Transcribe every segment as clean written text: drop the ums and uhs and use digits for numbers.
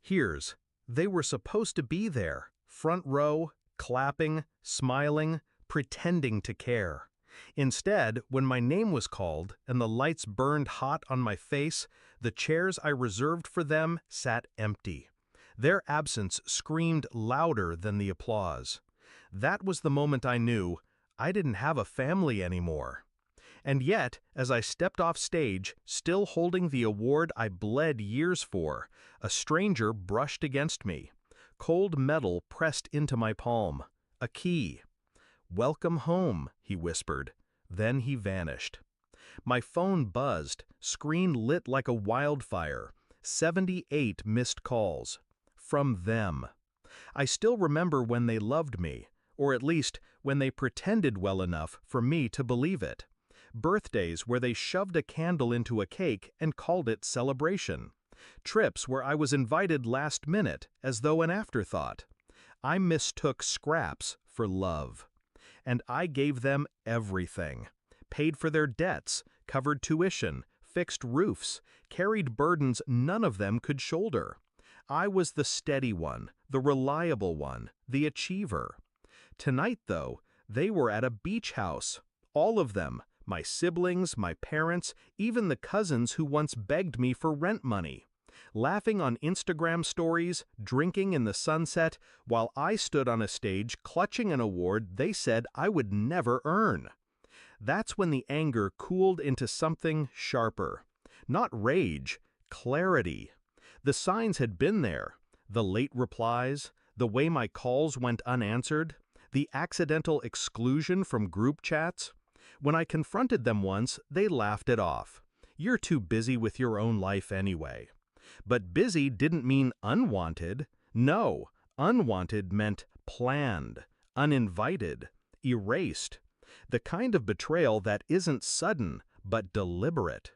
Here's, they were supposed to be there, front row, clapping, smiling, pretending to care. Instead, when my name was called and the lights burned hot on my face, the chairs I reserved for them sat empty. Their absence screamed louder than the applause. That was the moment I knew I didn't have a family anymore. And yet, as I stepped off stage, still holding the award I bled years for, a stranger brushed against me. Cold metal pressed into my palm. A key. "Welcome home," he whispered. Then he vanished. My phone buzzed, screen lit like a wildfire. 78 missed calls. From them. I still remember when they loved me, or at least when they pretended well enough for me to believe it. Birthdays where they shoved a candle into a cake and called it celebration. Trips where I was invited last minute as though an afterthought. I mistook scraps for love. And I gave them everything. Paid for their debts, covered tuition, fixed roofs, carried burdens none of them could shoulder. I was the steady one, the reliable one, the achiever. Tonight, though, they were at a beach house. All of them. My siblings, my parents, even the cousins who once begged me for rent money. Laughing on Instagram stories, drinking in the sunset, while I stood on a stage clutching an award they said I would never earn. That's when the anger cooled into something sharper. Not rage, clarity. The signs had been there. The late replies, the way my calls went unanswered, the accidental exclusion from group chats. When I confronted them once, they laughed it off. You're too busy with your own life anyway. But busy didn't mean unwanted. No, unwanted meant planned, uninvited, erased. The kind of betrayal that isn't sudden, but deliberate.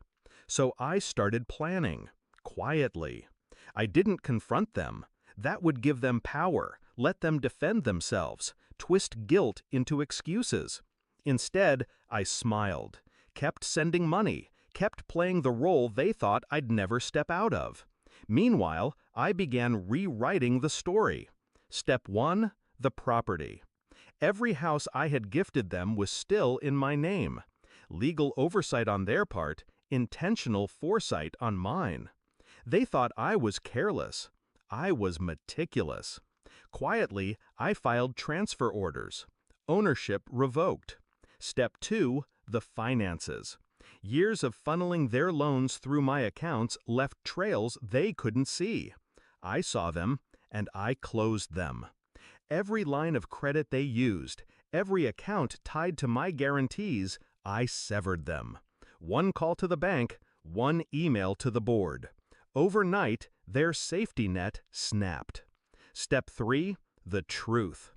So I started planning, quietly. I didn't confront them. That would give them power, let them defend themselves, twist guilt into excuses. Instead, I smiled, kept sending money, kept playing the role they thought I'd never step out of. Meanwhile, I began rewriting the story. Step 1, the property. Every house I had gifted them was still in my name. Legal oversight on their part, intentional foresight on mine. They thought I was careless. I was meticulous. Quietly, I filed transfer orders. Ownership revoked. Step 2, the finances. Years of funneling their loans through my accounts left trails they couldn't see. I saw them, and I closed them. Every line of credit they used, every account tied to my guarantees, I severed them. One call to the bank, one email to the board. Overnight, their safety net snapped. Step 3, the truth.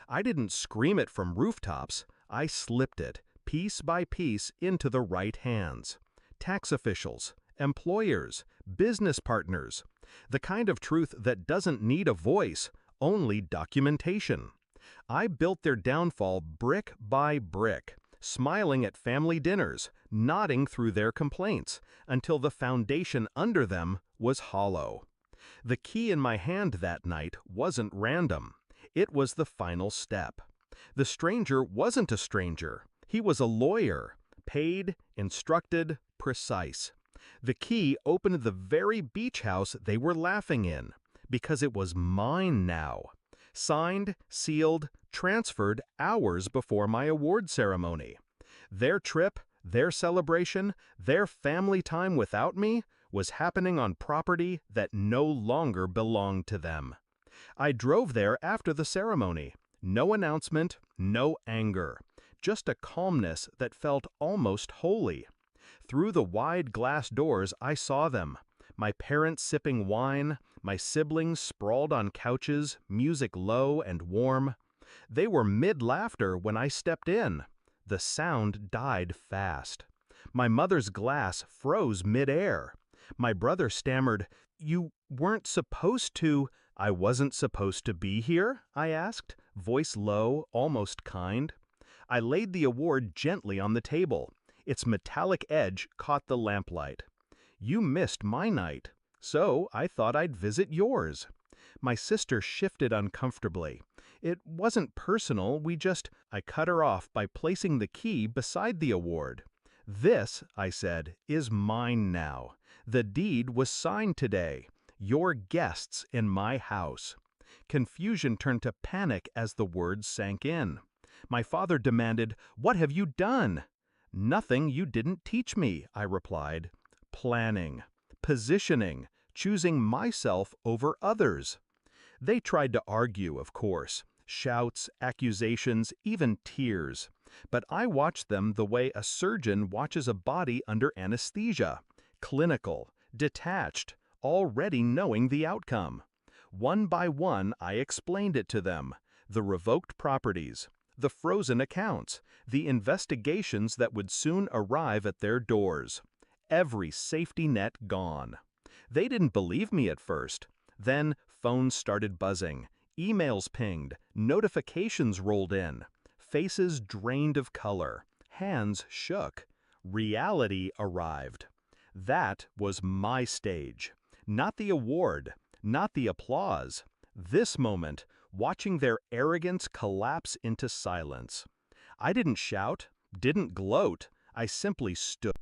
I didn't scream it from rooftops. I slipped it, piece by piece, into the right hands. Tax officials, employers, business partners. The kind of truth that doesn't need a voice, only documentation. I built their downfall brick by brick, smiling at family dinners, nodding through their complaints, until the foundation under them was hollow. The key in my hand that night wasn't random. It was the final step. The stranger wasn't a stranger. He was a lawyer, paid, instructed, precise. The key opened the very beach house they were laughing in, because it was mine now. Signed, sealed, transferred hours before my award ceremony. Their trip, their celebration, their family time without me was happening on property that no longer belonged to them. I drove there after the ceremony. No announcement, no anger. Just a calmness that felt almost holy. Through the wide glass doors I saw them. My parents sipping wine, my siblings sprawled on couches, music low and warm. They were mid-laughter when I stepped in. The sound died fast. My mother's glass froze mid-air. My brother stammered, "You weren't supposed to—" "I wasn't supposed to be here?" I asked, voice low, almost kind. I laid the award gently on the table. Its metallic edge caught the lamplight. "You missed my night. So I thought I'd visit yours. My sister shifted uncomfortably. It wasn't personal, I cut her off by placing the key beside the award. This, I said, is mine now. The deed was signed today. Your guests in my house. Confusion turned to panic as the words sank in. My father demanded, "What have you done?" "Nothing you didn't teach me," I replied. Planning, positioning, choosing myself over others. They tried to argue, of course. Shouts, accusations, even tears. But I watched them the way a surgeon watches a body under anesthesia. Clinical, detached, already knowing the outcome. One by one, I explained it to them. The revoked properties, the frozen accounts, the investigations that would soon arrive at their doors. Every safety net gone. They didn't believe me at first. Then phones started buzzing, emails pinged, notifications rolled in. Faces drained of color, hands shook. Reality arrived. That was my stage. Not the award, not the applause. This moment, watching their arrogance collapse into silence. I didn't shout, didn't gloat. I simply stood.